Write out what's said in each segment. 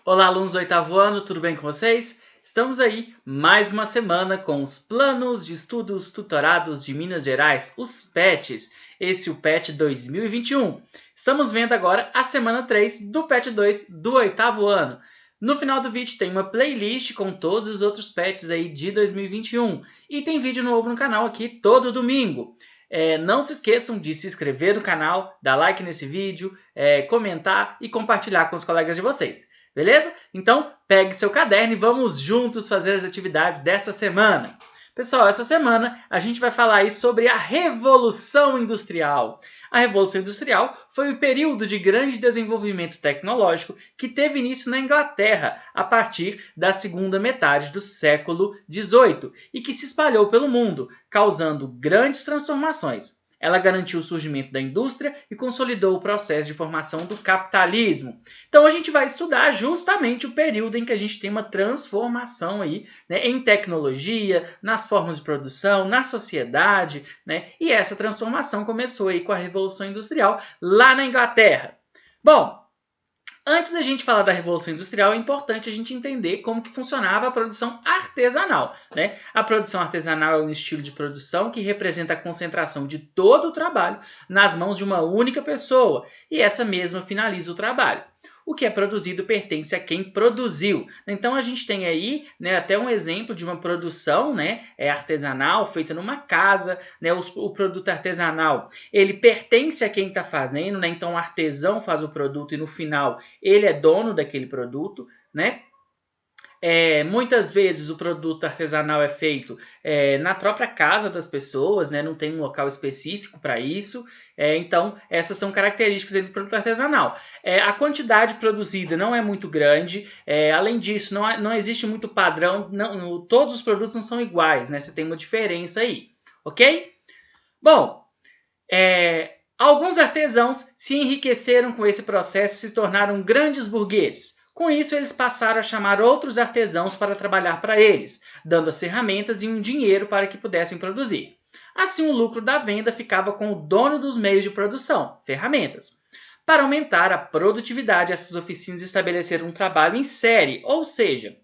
Olá, alunos do oitavo ano, tudo bem com vocês? Estamos aí mais uma semana com os Planos de Estudos Tutorados de Minas Gerais, os PETs. Esse é o PET 2021. Estamos vendo agora a semana 3 do PET 2 do oitavo ano. No final do vídeo tem uma playlist com todos os outros PETs aí de 2021 e tem vídeo novo no canal aqui todo domingo. Não se esqueçam de se inscrever no canal, dar like nesse vídeo, comentar e compartilhar com os colegas de vocês. Beleza? Então, pegue seu caderno e vamos juntos fazer as atividades dessa semana. Pessoal, essa semana a gente vai falar aí sobre a Revolução Industrial. A Revolução Industrial foi o período de grande desenvolvimento tecnológico que teve início na Inglaterra a partir da segunda metade do século XVIII e que se espalhou pelo mundo, causando grandes transformações. Ela garantiu o surgimento da indústria e consolidou o processo de formação do capitalismo. Então a gente vai estudar justamente o período em que a gente tem uma transformação aí, né, em tecnologia, nas formas de produção, na sociedade, né? E essa transformação começou aí com a Revolução Industrial lá na Inglaterra. Bom, antes da gente falar da Revolução Industrial, é importante a gente entender como que funcionava a produção artesanal, né? A produção artesanal é um estilo de produção que representa a concentração de todo o trabalho nas mãos de uma única pessoa, e essa mesma finaliza o trabalho. O que é produzido pertence a quem produziu. Então a gente tem aí, né, até um exemplo de uma produção, né, artesanal feita numa casa, né, o produto artesanal ele pertence a quem está fazendo, né, então o artesão faz o produto e no final ele é dono daquele produto, né? Muitas vezes o produto artesanal é feito na própria casa das pessoas, né? Não tem um local específico para isso. Então, essas são características do produto artesanal. A quantidade produzida não é muito grande. Além disso, não existe muito padrão. Todos os produtos não são iguais, né? Você tem uma diferença aí, ok? Bom, alguns artesãos se enriqueceram com esse processo e se tornaram grandes burgueses. Com isso, eles passaram a chamar outros artesãos para trabalhar para eles, dando as ferramentas e um dinheiro para que pudessem produzir. Assim, o lucro da venda ficava com o dono dos meios de produção, ferramentas. Para aumentar a produtividade, essas oficinas estabeleceram um trabalho em série, ou seja,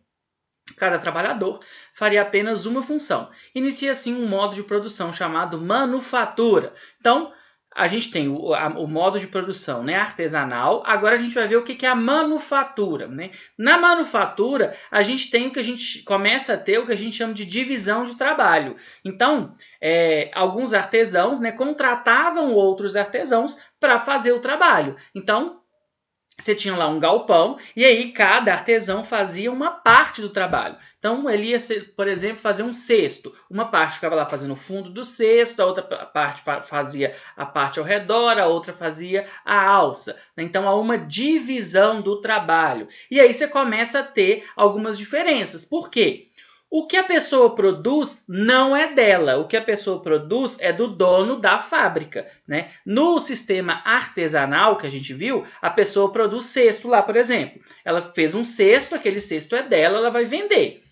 cada trabalhador faria apenas uma função. Inicia assim um modo de produção chamado manufatura. Então, a gente tem o modo de produção, né, artesanal. Agora a gente vai ver o que é a manufatura, né? Na manufatura, a gente tem o que a gente começa a ter o que a gente chama de divisão de trabalho. Então, alguns artesãos, né, contratavam outros artesãos para fazer o trabalho. Então, você tinha lá um galpão e aí cada artesão fazia uma parte do trabalho. Então ele ia, por exemplo, fazer um cesto. Uma parte ficava lá fazendo o fundo do cesto, a outra parte fazia a parte ao redor, a outra fazia a alça. Então há uma divisão do trabalho. E aí você começa a ter algumas diferenças. Por quê? O que a pessoa produz não é dela, o que a pessoa produz é do dono da fábrica, né? No sistema artesanal que a gente viu, a pessoa produz cesto lá, por exemplo. Ela fez um cesto, aquele cesto é dela, ela vai vender.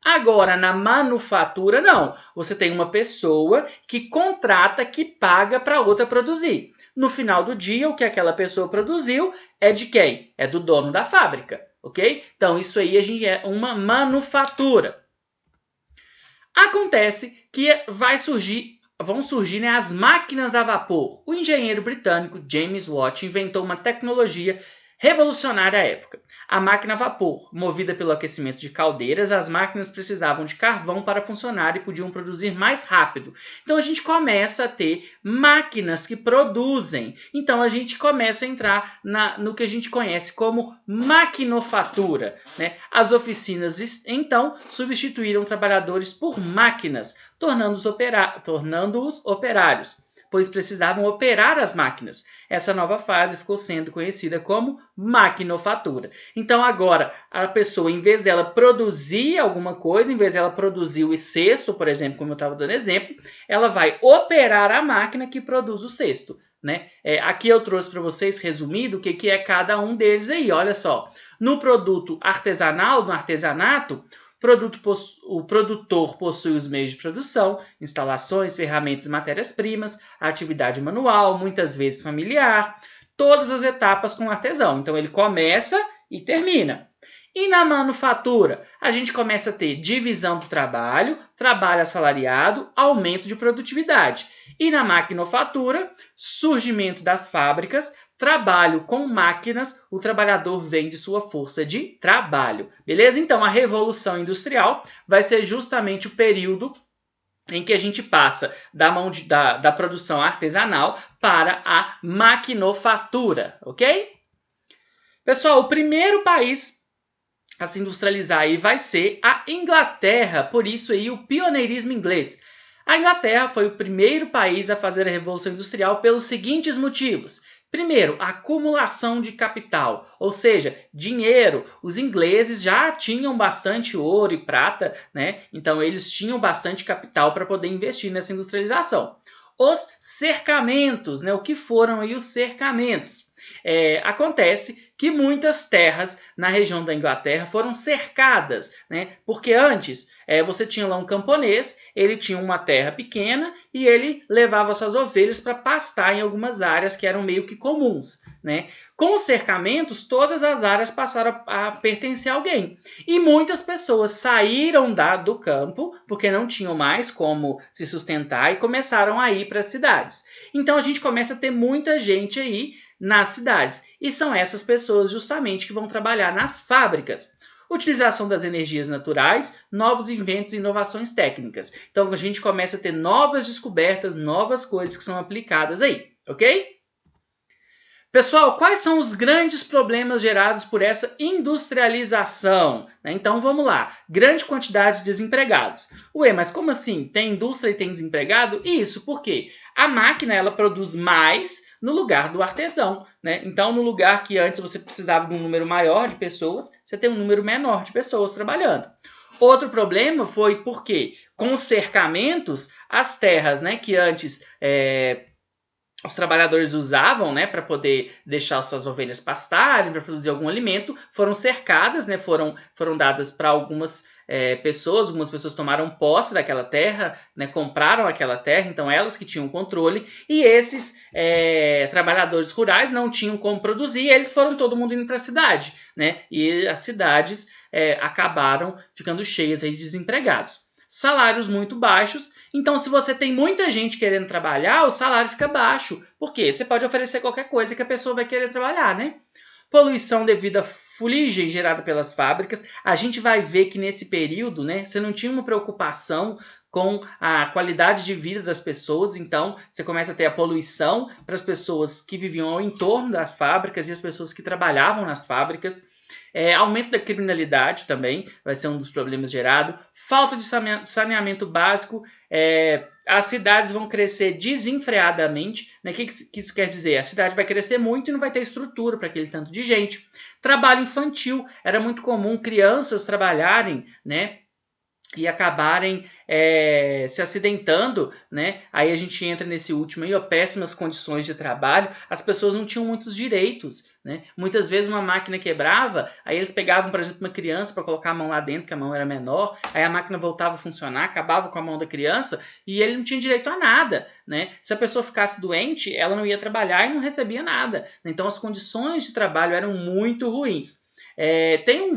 Agora, na manufatura, não. Você tem uma pessoa que contrata, que paga para outra produzir. No final do dia, o que aquela pessoa produziu é de quem? É do dono da fábrica, ok? Então, isso aí é uma manufatura. Acontece que vão surgir, né, as máquinas a vapor. O engenheiro britânico James Watt inventou uma tecnologia revolucionária à época. A máquina a vapor, movida pelo aquecimento de caldeiras, as máquinas precisavam de carvão para funcionar e podiam produzir mais rápido. Então a gente começa a ter máquinas que produzem. Então a gente começa a entrar no que a gente conhece como maquinofatura, né? As oficinas então substituíram trabalhadores por máquinas, tornando-os operários, pois precisavam operar as máquinas. Essa nova fase ficou sendo conhecida como maquinofatura. Então agora, a pessoa, em vez dela produzir alguma coisa, em vez dela produzir o cesto, por exemplo, como eu estava dando exemplo, ela vai operar a máquina que produz o cesto, né? Aqui eu trouxe para vocês, resumido, o que é cada um deles aí. Olha só, no produto artesanal, no artesanato, o produtor possui os meios de produção, instalações, ferramentas e matérias-primas, atividade manual, muitas vezes familiar, todas as etapas com o artesão. Então ele começa e termina. E na manufatura, a gente começa a ter divisão do trabalho, trabalho assalariado, aumento de produtividade. E na maquinofatura, surgimento das fábricas, trabalho com máquinas, o trabalhador vende sua força de trabalho. Beleza? Então, a Revolução Industrial vai ser justamente o período em que a gente passa da produção artesanal para a maquinofatura, ok? Pessoal, o primeiro país a se industrializar aí vai ser a Inglaterra, por isso aí o pioneirismo inglês. A Inglaterra foi o primeiro país a fazer a Revolução Industrial pelos seguintes motivos. Primeiro, acumulação de capital, ou seja, dinheiro. Os ingleses já tinham bastante ouro e prata, né? Então eles tinham bastante capital para poder investir nessa industrialização. Os cercamentos, né? O que foram aí os cercamentos? Acontece que muitas terras na região da Inglaterra foram cercadas, né? Porque antes você tinha lá um camponês, ele tinha uma terra pequena e ele levava suas ovelhas para pastar em algumas áreas que eram meio que comuns, né? Com os cercamentos, todas as áreas passaram a pertencer a alguém. E muitas pessoas saíram do campo, porque não tinham mais como se sustentar, e começaram a ir para as cidades. Então a gente começa a ter muita gente aí nas cidades. E são essas pessoas justamente que vão trabalhar nas fábricas. Utilização das energias naturais, novos inventos e inovações técnicas. Então a gente começa a ter novas descobertas, novas coisas que são aplicadas aí, ok? Pessoal, quais são os grandes problemas gerados por essa industrialização? Então vamos lá. Grande quantidade de desempregados. Ué, mas como assim? Tem indústria e tem desempregado? Isso, por quê? A máquina ela produz mais no lugar do artesão, né? Então, no lugar que antes você precisava de um número maior de pessoas, você tem um número menor de pessoas trabalhando. Outro problema foi porque, com os cercamentos, as terras, né, que antes os trabalhadores usavam, né, para poder deixar suas ovelhas pastarem, para produzir algum alimento, foram cercadas, né, foram dadas para algumas pessoas tomaram posse daquela terra, né, compraram aquela terra, então elas que tinham controle, e esses trabalhadores rurais não tinham como produzir, e eles foram todo mundo indo para a cidade, né, e as cidades acabaram ficando cheias aí de desempregados. Salários muito baixos, então se você tem muita gente querendo trabalhar, o salário fica baixo. Por quê? Você pode oferecer qualquer coisa que a pessoa vai querer trabalhar, né? Poluição devido à fuligem gerada pelas fábricas. A gente vai ver que nesse período, né, você não tinha uma preocupação com a qualidade de vida das pessoas, então você começa a ter a poluição para as pessoas que viviam ao entorno das fábricas e as pessoas que trabalhavam nas fábricas. Aumento da criminalidade também vai ser um dos problemas gerados. Falta de saneamento básico. As cidades vão crescer desenfreadamente. Né? O que isso quer dizer? A cidade vai crescer muito e não vai ter estrutura para aquele tanto de gente. Trabalho infantil. Era muito comum crianças trabalharem, né? E acabarem se acidentando, né? Aí a gente entra nesse último aí, péssimas condições de trabalho. As pessoas não tinham muitos direitos, né? Muitas vezes uma máquina quebrava, aí eles pegavam, por exemplo, uma criança para colocar a mão lá dentro, que a mão era menor, aí a máquina voltava a funcionar, acabava com a mão da criança e ele não tinha direito a nada, né? Se a pessoa ficasse doente, ela não ia trabalhar e não recebia nada. Então as condições de trabalho eram muito ruins. Tem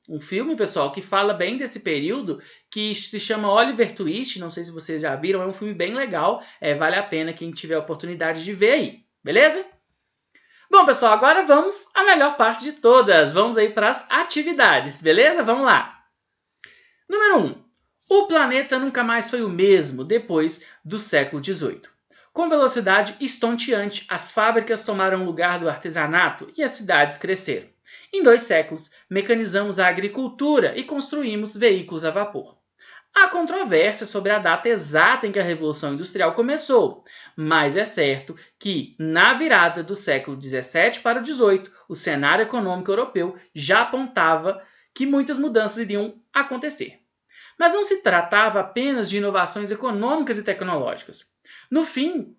um filme, pessoal, que fala bem desse período, que se chama Oliver Twist, não sei se vocês já viram, é um filme bem legal, vale a pena quem tiver a oportunidade de ver aí, beleza? Bom, pessoal, agora vamos à melhor parte de todas, vamos aí para as atividades, beleza? Vamos lá! Número 1. O planeta nunca mais foi o mesmo depois do século XVIII. Com velocidade estonteante, as fábricas tomaram o lugar do artesanato e as cidades cresceram. Em 2 séculos, mecanizamos a agricultura e construímos veículos a vapor. Há controvérsia sobre a data exata em que a Revolução Industrial começou, mas é certo que, na virada do século XVII para o XVIII, o cenário econômico europeu já apontava que muitas mudanças iriam acontecer. Mas não se tratava apenas de inovações econômicas e tecnológicas. No fim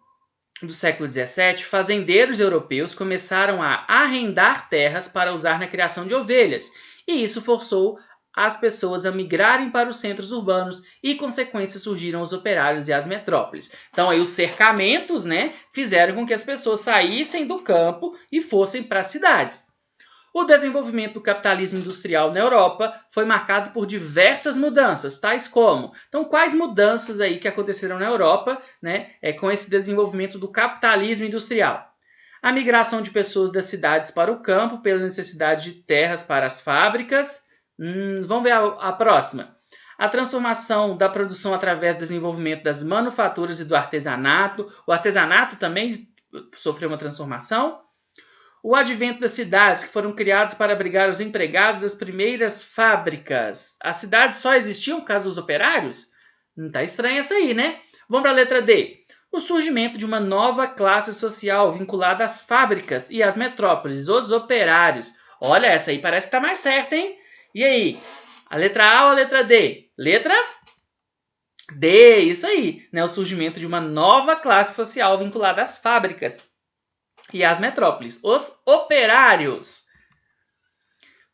do século XVII, fazendeiros europeus começaram a arrendar terras para usar na criação de ovelhas, e isso forçou as pessoas a migrarem para os centros urbanos e, consequência, surgiram os operários e as metrópoles. Então, aí os cercamentos, né, fizeram com que as pessoas saíssem do campo e fossem para as cidades. O desenvolvimento do capitalismo industrial na Europa foi marcado por diversas mudanças, tais como... Então, quais mudanças aí que aconteceram na Europa, né, com esse desenvolvimento do capitalismo industrial? A migração de pessoas das cidades para o campo pela necessidade de terras para as fábricas. Vamos ver a próxima. A transformação da produção através do desenvolvimento das manufaturas e do artesanato. O artesanato também sofreu uma transformação. O advento das cidades, que foram criadas para abrigar os empregados das primeiras fábricas. As cidades só existiam por causa dos operários? Não tá estranho essa aí, né? Vamos para a letra D. O surgimento de uma nova classe social vinculada às fábricas e às metrópoles, os operários. Olha, essa aí parece que tá mais certa, hein? E aí? A letra A ou a letra D? Letra D, isso aí, né? O surgimento de uma nova classe social vinculada às fábricas e às metrópoles, os operários.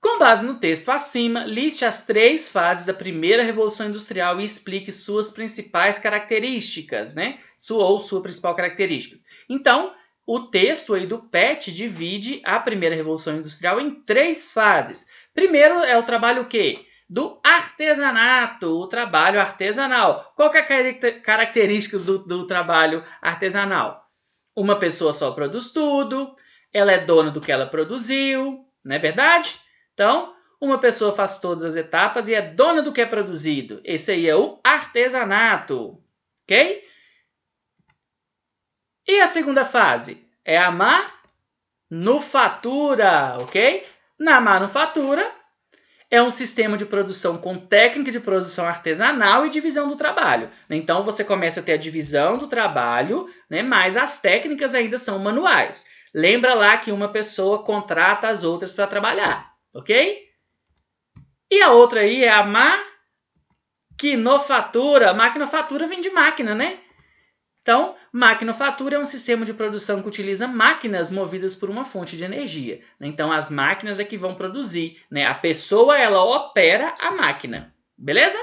Com base no texto acima, liste as 3 fases da primeira Revolução Industrial e explique suas principais características, né? Sua principal característica. Então, o texto aí do PET divide a primeira Revolução Industrial em 3 fases. Primeiro é o trabalho o quê? Do artesanato, o trabalho artesanal. Qual que é a característica do trabalho artesanal? Uma pessoa só produz tudo, ela é dona do que ela produziu, não é verdade? Então, uma pessoa faz todas as etapas e é dona do que é produzido. Esse aí é o artesanato, ok? E a segunda fase é a manufatura, ok? Na manufatura, é um sistema de produção com técnica de produção artesanal e divisão do trabalho. Então, você começa a ter a divisão do trabalho, né, mas as técnicas ainda são manuais. Lembra lá que uma pessoa contrata as outras para trabalhar, ok? E a outra aí é a maquinofatura. Maquinofatura vem de máquina, né? Então, maquinofatura é um sistema de produção que utiliza máquinas movidas por uma fonte de energia. Então, as máquinas é que vão produzir, né? A pessoa, ela opera a máquina. Beleza?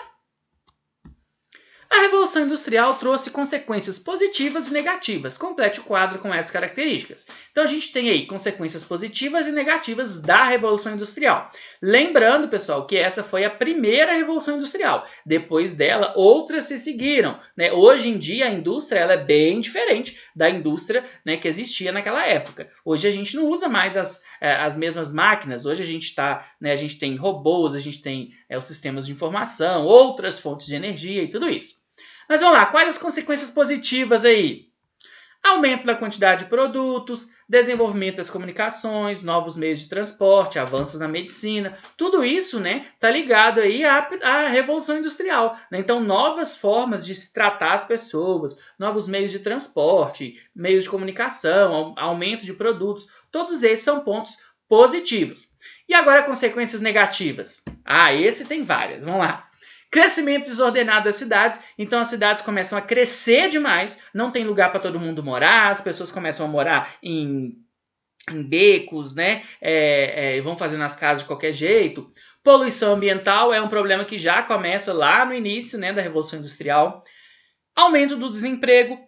A Revolução Industrial trouxe consequências positivas e negativas. Complete o quadro com essas características. Então a gente tem aí consequências positivas e negativas da Revolução Industrial. Lembrando, pessoal, que essa foi a primeira Revolução Industrial. Depois dela, outras se seguiram, né? Hoje em dia, a indústria ela é bem diferente da indústria, né, que existia naquela época. Hoje a gente não usa mais as mesmas máquinas. Hoje a gente né, a gente tem robôs, a gente tem os sistemas de informação, outras fontes de energia e tudo isso. Mas vamos lá, quais as consequências positivas aí? Aumento da quantidade de produtos, desenvolvimento das comunicações, novos meios de transporte, avanços na medicina, tudo isso, né, tá ligado aí à Revolução Industrial, né? Então, novas formas de se tratar as pessoas, novos meios de transporte, meios de comunicação, aumento de produtos, todos esses são pontos positivos. E agora consequências negativas? Esse tem várias, vamos lá. Crescimento desordenado das cidades, então as cidades começam a crescer demais, não tem lugar para todo mundo morar, as pessoas começam a morar em becos, né? Vão fazendo as casas de qualquer jeito. Poluição ambiental é um problema que já começa lá no início, né, da Revolução Industrial. Aumento do desemprego,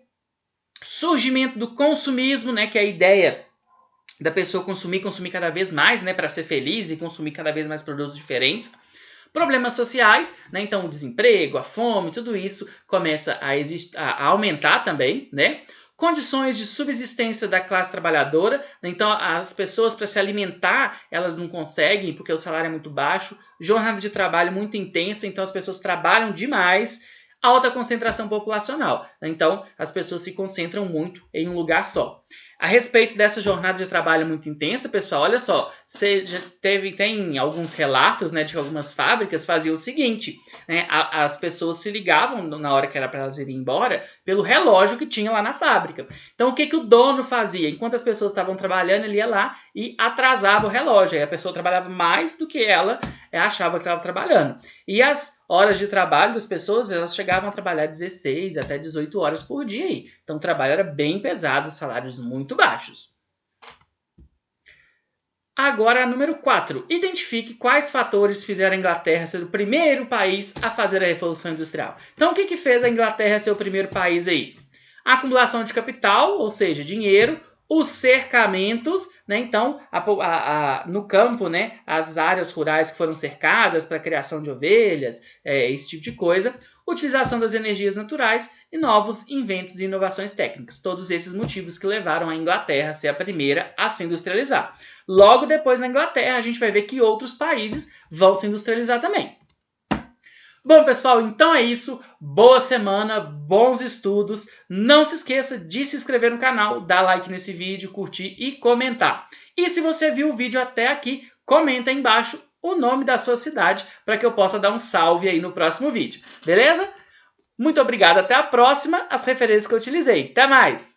surgimento do consumismo, né, que é a ideia da pessoa consumir cada vez mais, né, para ser feliz e consumir cada vez mais produtos diferentes. Problemas sociais, né? Então o desemprego, a fome, tudo isso começa a aumentar também, né? Condições de subsistência da classe trabalhadora, né? Então as pessoas para se alimentar, elas não conseguem porque o salário é muito baixo, jornada de trabalho muito intensa, então as pessoas trabalham demais, alta concentração populacional, né? Então as pessoas se concentram muito em um lugar só. A respeito dessa jornada de trabalho muito intensa, pessoal, olha só, você já tem alguns relatos, né, de que algumas fábricas faziam o seguinte, né, as pessoas se ligavam na hora que era para elas irem embora pelo relógio que tinha lá na fábrica. Então o que o dono fazia? Enquanto as pessoas estavam trabalhando, ele ia lá e atrasava o relógio, aí a pessoa trabalhava mais do que ela achava que estava trabalhando. E as horas de trabalho das pessoas, elas chegavam a trabalhar 16 até 18 horas por dia aí. Então o trabalho era bem pesado, salários muito baixos. Agora, número 4. Identifique quais fatores fizeram a Inglaterra ser o primeiro país a fazer a Revolução Industrial. Então, o que fez a Inglaterra ser o primeiro país aí? A acumulação de capital, ou seja, dinheiro, os cercamentos, né? Então, no campo, né, as áreas rurais que foram cercadas para a criação de ovelhas, esse tipo de coisa, utilização das energias naturais e novos inventos e inovações técnicas. Todos esses motivos que levaram a Inglaterra a ser a primeira a se industrializar. Logo depois, na Inglaterra, a gente vai ver que outros países vão se industrializar também. Bom, pessoal, então é isso. Boa semana, bons estudos. Não se esqueça de se inscrever no canal, dar like nesse vídeo, curtir e comentar. E se você viu o vídeo até aqui, comenta aí embaixo o nome da sua cidade para que eu possa dar um salve aí no próximo vídeo. Beleza? Muito obrigado, até a próxima. As referências que eu utilizei. Até mais!